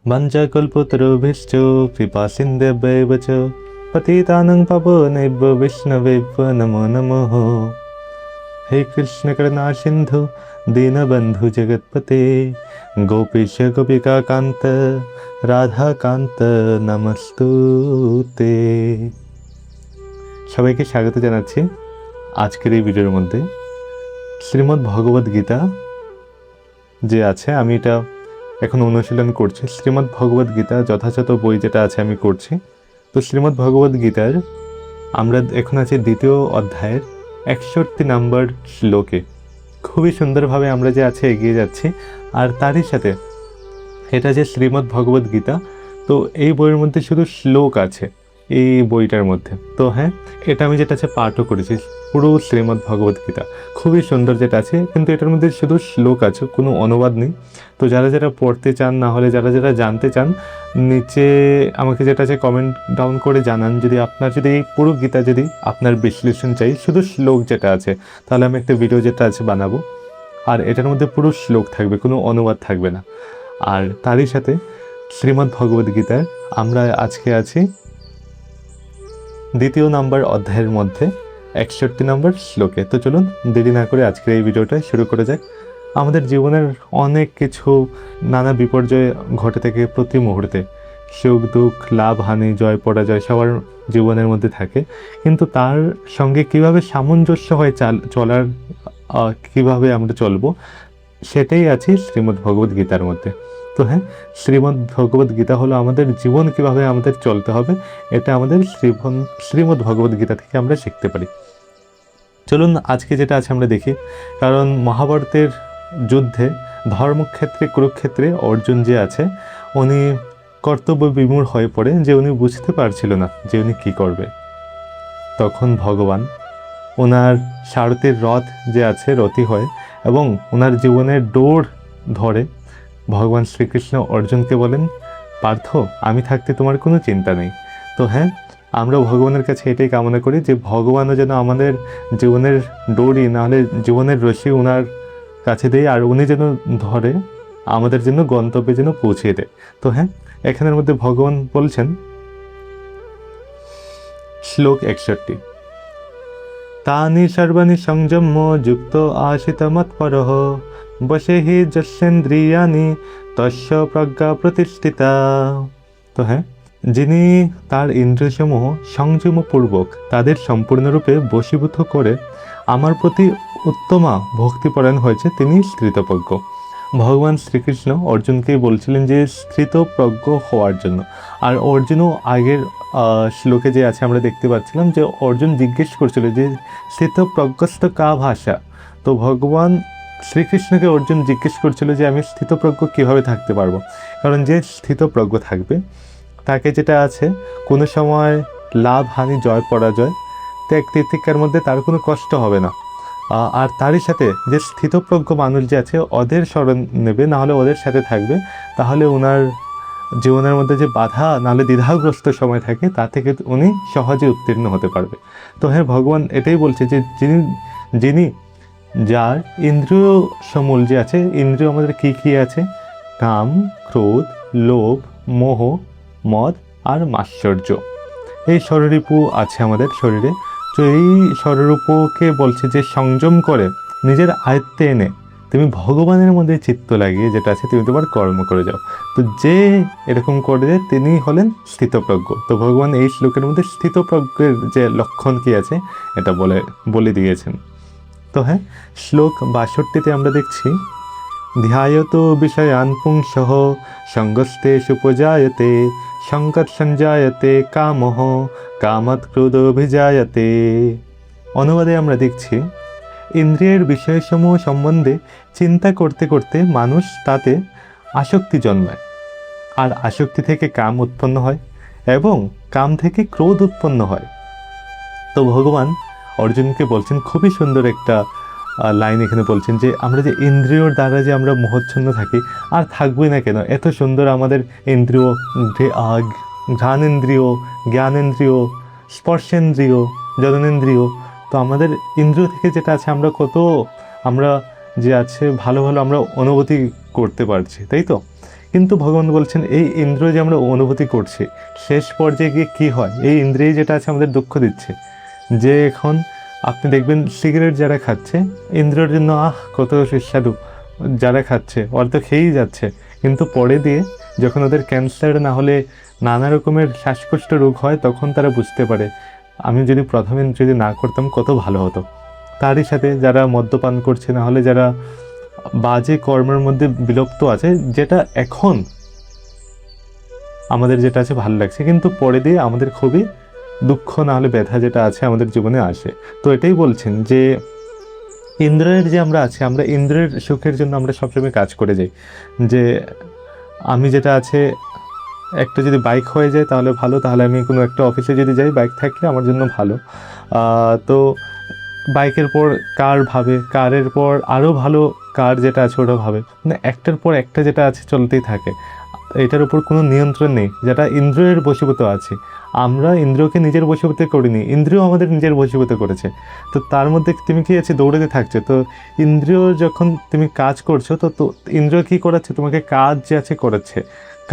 वञ्चकल्पतरुभिश्च कृपासिन्धुभ्यैव च पतितानां पावनेभ्यो वैष्णवेभ्यो नमो नमः। हे कृष्ण करुणा सिन्धु दीनबन्धु जगत्पते गोपीश गोपिकान्त রাধাকান্ত নমস্তুতে। সবাইকে স্বাগত জানাচ্ছি আজকের এই ভিডিওর মধ্যে। শ্রীমদ্ ভগবদ গীতা যে আছে, আমি এটা এখন অনুশীলন করছি। শ্রীমদ্ ভগবদ গীতা যথাযথ বই যেটা আছে আমি করছি। তো শ্রীমদ্ ভগবদ গীতার আমরা এখন আছি দ্বিতীয় অধ্যায়ের 61 নম্বর শ্লোকে। খুবই সুন্দরভাবে আমরা যে আছে এগিয়ে যাচ্ছি। আর তারই সাথে এটা যে শ্রীমদ্ ভগবদ গীতা, তো এই বইয়ের মধ্যে শুধু শ্লোক আছে এই বইটার মধ্যে। তো হ্যাঁ, এটা আমি যেটা আছে পাঠও করেছি পুরো শ্রীমদ্ ভগবদ গীতা, খুবই সুন্দর যেটা আছে, কিন্তু এটার মধ্যে শুধু শ্লোক আছে, কোনো অনুবাদ নেই। তো যারা যারা পড়তে চান, না হলে যারা যারা জানতে চান, নিচে আমাকে যেটা আছে কমেন্ট ডাউন করে জানান। যদি আপনার যদি এই পুরো গীতা যদি আপনার বিশ্লেষণ চাই, শুধু শ্লোক যেটা আছে, তাহলে আমি একটা ভিডিও যেটা আছে বানাবো। আর এটার মধ্যে পুরো শ্লোক থাকবে, কোনো অনুবাদ থাকবে না। আর তারই সাথে শ্রীমদ্ ভগবদ গীতার আমরা আজকে আছি দ্বিতীয় নম্বর অধ্যায়ের মধ্যে 61 নম্বর শ্লোকে। তো চলুন দেরি না করে আজকের এই ভিডিওটা শুরু করে যাক। আমাদের জীবনের অনেক কিছু নানা বিপর্যয় ঘটে থাকে প্রতি মুহূর্তে। সুখ দুঃখ, লাভ হানি, জয় পরাজয় সবার জীবনের মধ্যে থাকে, কিন্তু তার সঙ্গে কিভাবে সামঞ্জস্য হয়ে চলার কিভাবে আমরা চলবো, সেটাই আছে শ্রীমদ্ ভগবদ গীতার মধ্যে। তো হ্যাঁ, শ্রীমদ্ ভগবদ গীতা হলো আমাদের জীবন কিভাবে আমাদের চলতে হবে, এটা আমাদের শ্রীমদ্ ভগবদ গীতা থেকে আমরা শিখতে পারি। চলুন আজকে যেটা আছে আমরা দেখি। কারণ মহাভারতের যুদ্ধে ধর্মক্ষেত্রে কুরুক্ষেত্রে অর্জুন যে আছে, উনি কর্তব্য বিমূঢ় হয়ে পড়ে, যে উনি বুঝতে পারছিল না যে উনি কী করবে। তখন ভগবান ওনার সারথীর রথ যে আছে রথী হয় এবং ওনার জীবনের ডোর ধরে ভগবান শ্রীকৃষ্ণ অর্জুনকে বলেন, পার্থ, আমি থাকতে তোমার কোনো চিন্তা নেই। তো হ্যাঁ, আমরা ভগবানের কাছে এটাই কামনা করি যে ভগবানও যেন আমাদের জীবনের ডোরই, নাহলে জীবনের রশি ওনার কাছে দেয়, আর উনি যেন ধরে আমাদের জন্য গন্তব্যে যেন পৌঁছিয়ে দেয়। তো হ্যাঁ, এখানের মধ্যে ভগবান বলছেন, শ্লোক 61, তানি সর্বাণি সংযম্য যুক্ত আশিত মৎপরঃ বশে হি যস্যেন্দ্রিয়ানি তস্য প্রজ্ঞা প্রতিষ্ঠিতা। তো হ্যাঁ, যিনি তার ইন্দ্রিয়সমূহ সংযমপূর্বক তাদের সম্পূর্ণরূপে বশীভূত করে আমার প্রতি উত্তমা ভক্তিপরায়ণ হয়েছে, তিনি স্থিতপ্রজ্ঞ। ভগবান শ্রীকৃষ্ণ অর্জুনকেই বলছিলেন যে স্থিতপ্রজ্ঞ হওয়ার জন্য। আর অর্জুনও আগের শ্লোকে যে আছে আমরা দেখতে পাচ্ছিলাম যে অর্জুন জিজ্ঞেস করছিল যে স্থিতপ্রজ্ঞস্থ কা ভাষা। তো ভগবান শ্রীকৃষ্ণকে অর্জুন জিজ্ঞেস করছিল যে আমি স্থিতপ্রজ্ঞ কীভাবে থাকতে পারবো। কারণ যে স্থিতপ্রজ্ঞ থাকবে তাকে যেটা আছে কোনো সময় লাভ হানি, জয় পরাজয়, ত্যাগ তিতিক্ষার মধ্যে তার কোনো কষ্ট হবে না। আর তারই সাথে যে স্থিতপ্রজ্ঞ মানুষ যে আছে, ওদের স্মরণ নেবে, নাহলে ওদের সাথে থাকবে, তাহলে ওনার জীবনের মধ্যে যে বাধা নাহলে দ্বিধাগ্রস্ত সময় থাকে, তা থেকে উনি সহজে উত্তীর্ণ হতে পারবে। তো হ্যাঁ, ভগবান এটাই বলছে যে যিনি যার ইন্দ্রিয় সমূল যে আছে, ইন্দ্রিয় আমাদের কী কী আছে, কাম, ক্রোধ, লোভ, মোহ, মদ আর মাৎসর্য, এই ষড়রিপু আছে আমাদের শরীরে। তো এই ষড়রিপুকে বলছে যে সংযম করে নিজের আয়ত্তে এনে তুমি ভগবানের মধ্যে চিত্ত লাগিয়ে যেটা আছে তুমি তোমার কর্ম করে যাও। তো যে এরকম করে তিনি হলেন স্থিতপ্রজ্ঞ। তো ভগবান এই শ্লোকের মধ্যে স্থিতপ্রজ্ঞের যে লক্ষণ কী আছে এটা বলে দিয়েছেন। তো হ্যাঁ, শ্লোক 62-তে আমরা দেখছি, ধ্যায়ত বিষয়ান পুংসঃ সঙ্গস্তেষু উপজায়তে সংকট সঞ্জায়তে কামঃ কামাৎ ক্রোধোভিজায়তে। অনুবাদে আমরা দেখছি, ইন্দ্রিয়ের বিষয়সমূহ সম্বন্ধে চিন্তা করতে করতে মানুষ তাতে আসক্তি জন্মায়, আর আসক্তি থেকে কাম উৎপন্ন হয় এবং কাম থেকে ক্রোধ উৎপন্ন হয়। তো ভগবান অর্জুনকে বলছেন, খুবই সুন্দর একটা লাইন এখানে বলছেন যে আমরা যে ইন্দ্রিয়র দ্বারা যে আমরা মোহচ্ছন্ন থাকি, আর থাকবোই না কেন, এত সুন্দর আমাদের ইন্দ্রিয়, ঘ্রাণেন্দ্রিয়, জ্ঞানেন্দ্রিয়, স্পর্শেন্দ্রিয়, জননেন্দ্রিয়। তো আমাদের ইন্দ্রিয় থেকে যেটা আছে আমরা যে আছে ভালো ভালো আমরা অনুভূতি করতে পারছি, তাই তো? কিন্তু ভগবান বলছেন এই ইন্দ্র যে আমরা অনুভূতি করছি, শেষ পর্যায়ে গিয়ে কী হয়, এই ইন্দ্রিয় যেটা আছে আমাদের দুঃখ দিচ্ছে। যে এখন আপনি দেখবেন সিগারেট যারা খাচ্ছে, ইন্দ্রের জন্য কত সুস্বাদু, যারা খাচ্ছে ওরা তো খেয়েই যাচ্ছে, কিন্তু পরে দিয়ে যখন ওদের ক্যান্সার না হলে নানা রকমের শ্বাসকষ্ট রোগ হয়, তখন তারা বুঝতে পারে আমি যদি প্রথমে যদি না করতাম কত ভালো হতো। তারই সাথে যারা মদ্যপান করছে, না হলে যারা বাজে কর্মের মধ্যে বিলুপ্ত আছে, যেটা এখন আমাদের যেটা আছে ভালো লাগছে, কিন্তু পরে দিয়ে আমাদের খুবই দুঃখ না হলে ব্যথা যেটা আছে আমাদের জীবনে আসে। তো এটাই বলছেন যে ইন্দ্রের যে আমরা আছি, আমরা ইন্দ্রের সুখের জন্য আমরা সবসময় কাজ করে যাই। যে আমি যেটা আছে একটা যদি বাইক হয়ে যায় তাহলে ভালো, তাহলে আমি কোনো একটা অফিসে যদি যাই বাইক থাকলে আমার জন্য ভালো। তো বাইকের পর কার ভাবে, কারের পর আরও ভালো কার যেটা আছে ওটা ভাবে, মানে একটার পর একটা যেটা আছে চলতেই থাকে। এটার উপর কোনো নিয়ন্ত্রণ নেই, যেটা ইন্দ্রিয়ের বশীভূত আছে। আমরা ইন্দ্রিয়কে নিজের বশীভূত করিনি, ইন্দ্রিয় আমাদের নিজের বশীভূত করেছে। তো তার মধ্যে তুমি কি আছে, দৌড়াতে থাকছে। তো ইন্দ্রিয় যখন তুমি কাজ করছো, তো ইন্দ্রিয় কী করাচ্ছে, তোমাকে কাজ যে আছে করাচ্ছে।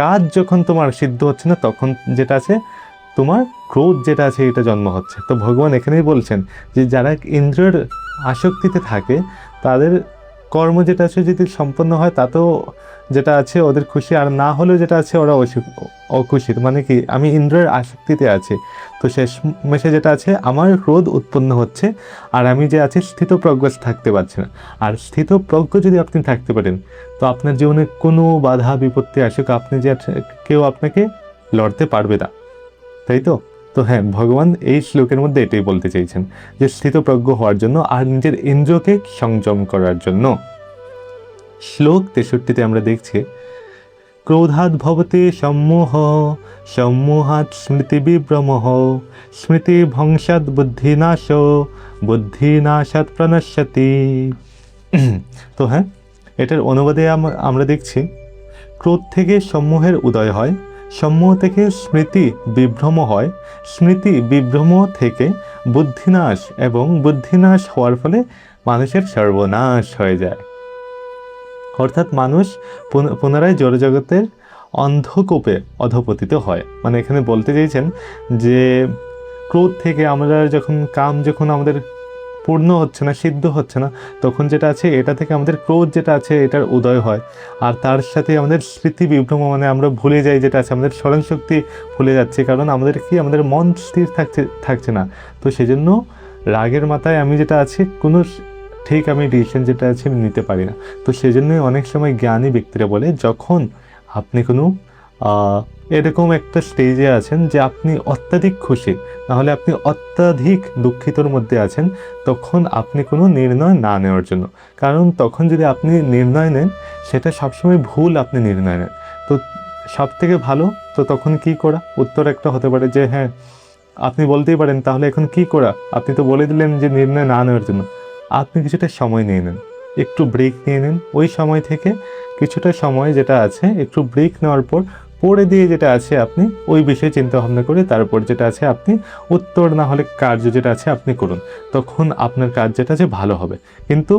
কাজ যখন তোমার সিদ্ধ হচ্ছে না, তখন যেটা আছে তোমার ক্রোধ যেটা আছে এটা জন্ম হচ্ছে। তো ভগবান এখানেই বলছেন যে যারা ইন্দ্রিয়ের আসক্তিতে থাকে, তাদের কর্ম যেটা আছে যদি সম্পন্ন হয় তাতেও যেটা আছে ওদের খুশি, আর না হলেও যেটা আছে ওরা অখুশির। মানে কি, আমি ইন্দ্রের আসক্তিতে আছি, তো শেষমেশে যেটা আছে আমার ক্রোধ উৎপন্ন হচ্ছে, আর আমি যে আছি স্থিতপ্রজ্ঞ থাকতে পারছি না। আর স্থিতপ্রজ্ঞ যদি আপনি থাকতে পারেন, তো আপনার জীবনে কোনো বাধা বিপত্তি আসুক, আপনি যে কেউ আপনাকে লড়তে পারবে না, তাই তো। তো হ্যাঁ, ভগবান এই শ্লোকের মধ্যে এটাই বলতে চাইছেন যে স্থিতপ্রজ্ঞ হওয়ার জন্য আর নিজের ইন্দ্রিয়কে সংযম করার জন্য। শ্লোক 63-তে আমরা দেখছি, ক্রোধাৎ ভবতি সম্মোহ, সম্মোহাৎ স্মৃতিবিভ্রমঃ, স্মৃতিভ্রংশাৎ বুদ্ধিনাশ, বুদ্ধিনাশাৎ প্রণশ্যতি। তো হ্যাঁ, এটার অনুবাদে আমরা দেখছি ক্রোধ থেকে সম্মোহের উদয় হয়, সম্মোহ থেকে স্মৃতি বিভ্রম হয়, স্মৃতি বিভ্রম থেকে বুদ্ধিনাশ, এবং বুদ্ধিনাশ হওয়ার ফলে মানুষের সর্বনাশ হয়ে যায়। অর্থাৎ মানুষ পুনরায় জড়জগতের অন্ধকূপে অধপতিত হয়। মানে এখানে বলতে চাইছেন যে ক্রোধ থেকে আমরা যখন আমাদের পূর্ণ হচ্ছে না, সিদ্ধ হচ্ছে না, তখন যেটা আছে এটা থেকে আমাদের ক্রোধ যেটা আছে এটার উদয় হয়। আর তার সাথে আমাদের স্মৃতি বিভ্রম, মানে আমরা ভুলে যাই যেটা আছে, আমাদের স্মরণ শক্তি ভুলে যাচ্ছে, কারণ আমাদের মন স্থির থাকছে না। তো সেজন্য রাগের মাথায় আমি যেটা আছে কোনো ঠিক আমি ডিসিশন যেটা আছে আমি নিতে পারি না। তো সেজন্যই অনেক সময় জ্ঞানী ব্যক্তিরা বলে, যখন আপনি কোনো এরকম একটা স্টেজে আছেন যে আপনি অত্যাধিক খুশি, নাহলে আপনি অত্যাধিক দুঃখিতর মধ্যে আছেন, তখন আপনি কোনো নির্ণয় না নেওয়ার জন্য। কারণ তখন যদি আপনি নির্ণয় নেন, সেটা সবসময় ভুল আপনি নির্ণয় নেন। তো সব থেকে ভালো তো তখন কি করা, উত্তর একটা হতে পারে যে হ্যাঁ, আপনি বলতেই পারেন তাহলে এখন কি করা, আপনি তো বলে দিলেন যে নির্ণয় না নেওয়ার জন্য। আপনি কিছুটা সময় নিয়ে নেন, একটু ব্রেক নিয়ে নেন, ওই সময় থেকে কিছুটা সময় যেটা আছে একটু ব্রেক নেওয়ার পর পরে দিয়ে যেটা আছে আপনি ওই বিষয়ে চিন্তা ভাবনা করে তারপর যেটা আছে আপনি উত্তর না হলে কার্য যেটা আছে আপনি করুন, তখন আপনার কাজ যেটা আছে ভালো হবে। কিন্তু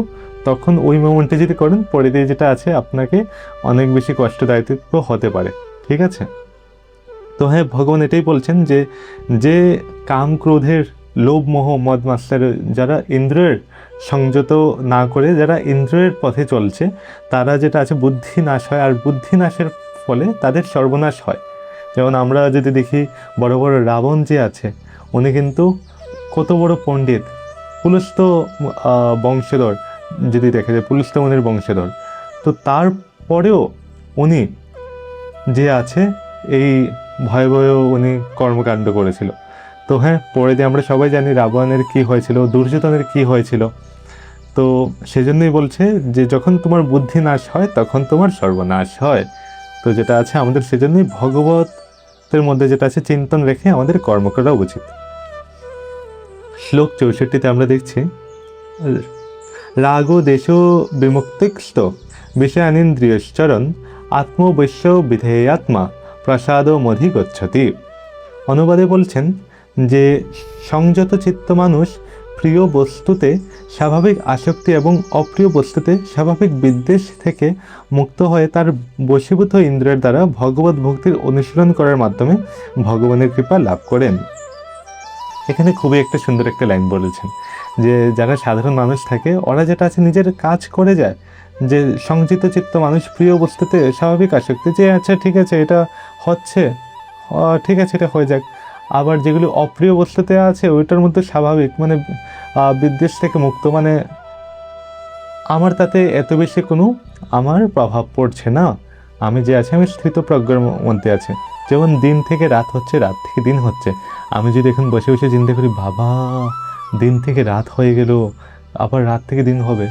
তখন ওই মোমেন্টে যদি করেন, পরে দিয়ে যেটা আছে আপনাকে অনেক বেশি কষ্টদায়িত্ব হতে পারে। ঠিক আছে। তো হ্যাঁ, ভগবান এটাই বলছেন যে কাম ক্রোধের লোভ মোহ মদ মাস্টার যারা ইন্দ্রিয়ের সংযত না করে যারা ইন্দ্রিয়ের পথে চলছে, তারা যেটা আছে বুদ্ধি নাশ হয়, আর বুদ্ধি নাশের ফলে তাদের সর্বনাশ হয়। যেমন আমরা যদি দেখি বড় বড় রাবণ যে আছে, উনি কিন্তু কত বড় পণ্ডিত, পুলস্ত বংশধর, যদি দেখা যায় পুলস্ত মুনির বংশধর, তো তারপরেও উনি যে আছে এই ভয়াবহ উনি কর্মকাণ্ড করেছিল। তো হ্যাঁ, পরে দিয়ে আমরা সবাই জানি রাবণের কি হয়েছিল, দুর্যোধনের কি হয়েছিল। তো সেজন্যই বলছে যে যখন তোমার বুদ্ধি নাশ হয় তখন তোমার সর্বনাশ হয়। তো যেটা আছে আমাদের সেজন্যই ভগবতের মধ্যে যেটা আছে চিন্তন রেখে আমাদের কর্ম করা উচিত। শ্লোক 64-তে আমরা দেখছি, রাগো দেশ বিমুক্তিস্ত বিষয়ানিন্দ্রিয়শ্চরণ আত্মবৈশ্য বিধেয়াত্মা প্রসাদ মধি গচ্ছতি। অনুবাদে বলছেন যে সংযত চিত্ত মানুষ প্রিয় বস্তুতে স্বাভাবিক আসক্তি এবং অপ্রিয় বস্তুতে স্বাভাবিক বিদ্বেষ থেকে মুক্ত হয়ে তার বশীভূত ইন্দ্রিয়ের দ্বারা ভগবত ভক্তির অনুশীলন করার মাধ্যমে ভগবানের কৃপা লাভ করেন। এখানে খুবই একটা সুন্দর একটা লাইন বলেছেন যে যারা সাধারণ মানুষ থাকে ওরা যেটা আছে নিজের কাজ করে যায়, যে সংযত চিত্ত মানুষ প্রিয় বস্তুতে স্বাভাবিক আসক্তি, যে আচ্ছা ঠিক আছে এটা হচ্ছে, ঠিক আছে এটা হয়ে যাক। আবার যেগুলি অপ্রিয় বস্তুতে আছে ওইটার মধ্যে স্বাভাবিক মানে বিদ্বেষ থেকে মুক্ত, মানে আমার তাতে এত বেশি কোনো আমার প্রভাব পড়ছে না, আমি যে আছি আমি স্থিতপ্রজ্ঞের মধ্যে আছে। যেমন দিন থেকে রাত হচ্ছে, রাত থেকে দিন হচ্ছে, আমি যদি এখন বসে বসে চিন্তা করি বাবা দিন থেকে রাত হয়ে গেল, আবার রাত থেকে দিন হবে,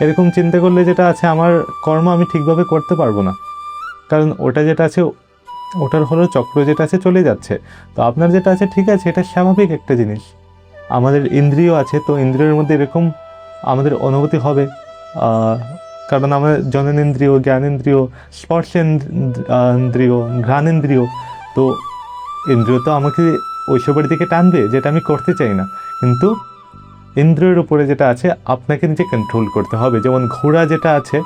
এরকম চিন্তা করলে যেটা আছে আমার কর্ম আমি ঠিকভাবে করতে পারবো না, কারণ ওটা যেটা আছে ওটার হলো চক্র যেটা আছে চলে যাচ্ছে। তো আপনার যেটা আছে ঠিক আছে, এটা স্বাভাবিক একটা জিনিস। আমাদের ইন্দ্রিয় আছে, তো ইন্দ্রিয়ের মধ্যে এরকম আমাদের অনুভূতি হবে, কারণ আমার জননেন্দ্রিয়, জ্ঞানেন্দ্রিয়, স্পর্শেন্দ্রিয়, ঘ্রাণেন্দ্রিয়, তো ইন্দ্রিয় তো আমাকে ওইসবের দিকে টানবে যেটা আমি করতে চাই না। কিন্তু ইন্দ্রিয়ের উপরে যেটা আছে আপনাকে নিজে কন্ট্রোল করতে হবে। যেমন ঘোড়া যেটা আছে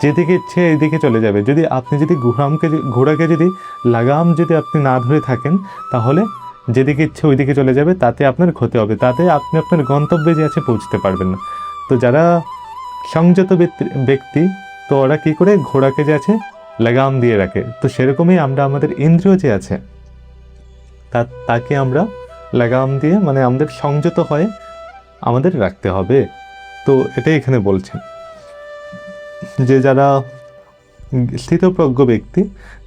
যেদিকে ইচ্ছে এইদিকে চলে যাবে, যদি আপনি যদি ঘোড়াকে যদি লাগাম যদি আপনি না ধরে থাকেন তাহলে যেদিকে ইচ্ছে ওইদিকে চলে যাবে, তাতে আপনার ক্ষতি হবে, তাতে আপনি আপনার গন্তব্যে যে আছে পৌঁছতে পারবেন না। তো যারা সংযত ব্যক্তি তো ওরা কী করে ঘোড়াকে যে আছে লাগাম দিয়ে রাখে, তো সেরকমই আমরা আমাদের ইন্দ্রিয় যে আছে তাকে আমরা লাগাম দিয়ে মানে আমাদের সংযত হয়ে আমাদের রাখতে হবে। তো এটাই এখানে বলছেন যে যারা স্থিতপ্রজ্ঞ ব্যক্তি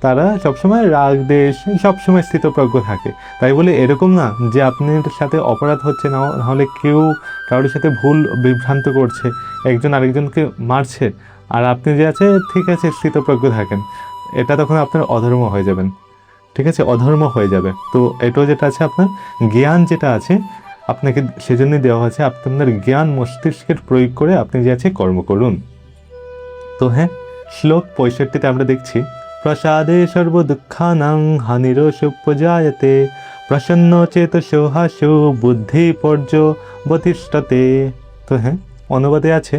তারা সবসময় রাগ দেশ সবসময় স্থিতপ্রজ্ঞ থাকে। তাই বলে এরকম না যে আপনার সাথে অপরাধ হচ্ছে না, নাহলে কেউ কারোর সাথে ভুল বিভ্রান্ত করছে, একজন আরেকজনকে মারছে, আর আপনি যে আছে ঠিক আছে স্থিতপ্রজ্ঞ থাকেন, এটা তখন আপনার অধর্ম হয়ে যাবেন, ঠিক আছে অধর্ম হয়ে যাবে। তো এটাও যেটা আছে আপনার জ্ঞান যেটা আছে আপনাকে সেজন্যই দেওয়া হয়েছে, আপনি আপনার জ্ঞান মস্তিষ্কের প্রয়োগ করে আপনি যে আছে কর্ম করুন। তো হ্যাঁ, শ্লোক 65-তে আমরা দেখছি প্রসাদে সর্বদুঃখানাং হানিরোষোপজায়তে প্রসন্ন চেতসো হাসো বুদ্ধি পর্যবতিষ্ঠতে। তো হ্যাঁ, অনুবাদে আছে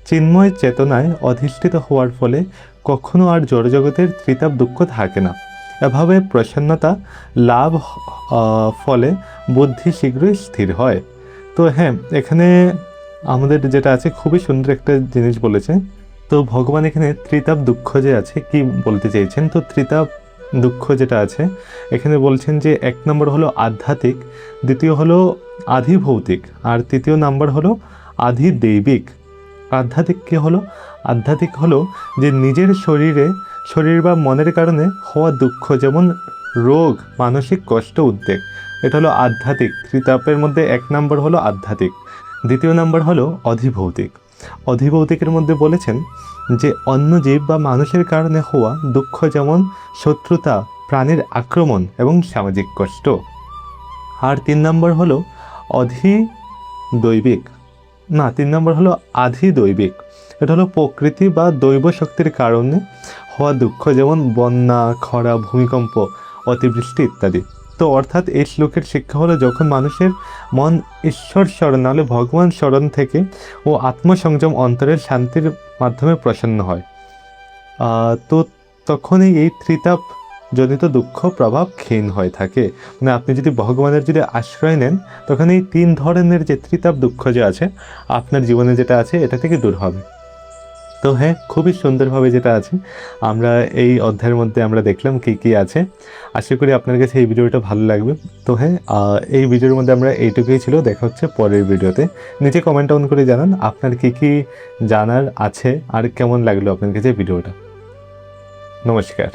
চিন্ময় চেতনায় অধিষ্ঠিত হওয়ার ফলে কখনো আর জড়জগতের ত্রিতাপ দুঃখ থাকে না। এভাবে প্রসন্নতা লাভ ফলে বুদ্ধি শীঘ্রই স্থির হয়। তো হ্যাঁ, এখানে আমাদের যেটা আছে খুবই সুন্দর একটা জিনিস বলেছে। তো ভগবান এখানে ত্রিতাপ দুঃখ যে আছে কি বলতে চাইছেন, তো ত্রিতাপ দুঃখ যেটা আছে এখানে বলছেন যে 1 নম্বর হলো আধ্যাত্মিক, দ্বিতীয় হলো আধিভৌতিক, আর তৃতীয় নাম্বার হলো আধিদৈবিক। আধ্যাত্মিক কী হলো? আধ্যাত্মিক হলো যে নিজের শরীর বা মনের কারণে হওয়া দুঃখ, যেমন রোগ, মানসিক কষ্ট, উদ্বেগ, এটা হলো আধ্যাত্মিক। ত্রিতাপের মধ্যে 1 নম্বর হলো আধ্যাত্মিক, দ্বিতীয় নাম্বার হলো অধিভৌতিক। অধিভৌতিকের মধ্যে বলেছেন যে অন্য জীব বা মানুষের কারণে হওয়া দুঃখ, যেমন শত্রুতা, প্রাণের আক্রমণ এবং সামাজিক কষ্ট। আর 3 নম্বর হলো অধিদৈবিক, না 3 নম্বর হলো আধিদৈবিক। এটা হলো প্রকৃতি বা দৈব শক্তির কারণে হওয়া দুঃখ, যেমন বন্যা, খরা, ভূমিকম্প, অতিবৃষ্টি ইত্যাদি। তো অর্থাৎ এই শ্লোকের শিক্ষা হলো যখন মানুষের মন ঈশ্বর স্মরণ নাহলে ভগবান স্মরণ থেকে ও আত্মসংযম অন্তরের শান্তির মাধ্যমে প্রসন্ন হয়, তো তখনই এই ত্রিতাপ জনিত দুঃখ প্রভাব ক্ষীণ হয়ে থাকে। মানে আপনি যদি ভগবানের যদি আশ্রয় নেন তখন এই 3 ধরনের যে ত্রিতাপ দুঃখ যে আছে আপনার জীবনে যেটা আছে এটা থেকে দূর হবে। তো হ্যাঁ, খুবই সুন্দরভাবে যেটা আছে আমরা এই অধ্যায়ের মধ্যে আমরা দেখলাম কি কি আছে। আশা করি আপনার কাছে এই ভিডিওটা ভালো লাগবে। তো হ্যাঁ, এই ভিডিওর মধ্যে আমরা এইটুকুই ছিল, দেখা হচ্ছে পরের ভিডিওতে। নিচে কমেন্ট ডাউন করে জানান আপনার কি কি জানার আছে আর কেমন লাগলো আপনার কাছে ভিডিওটা। নমস্কার।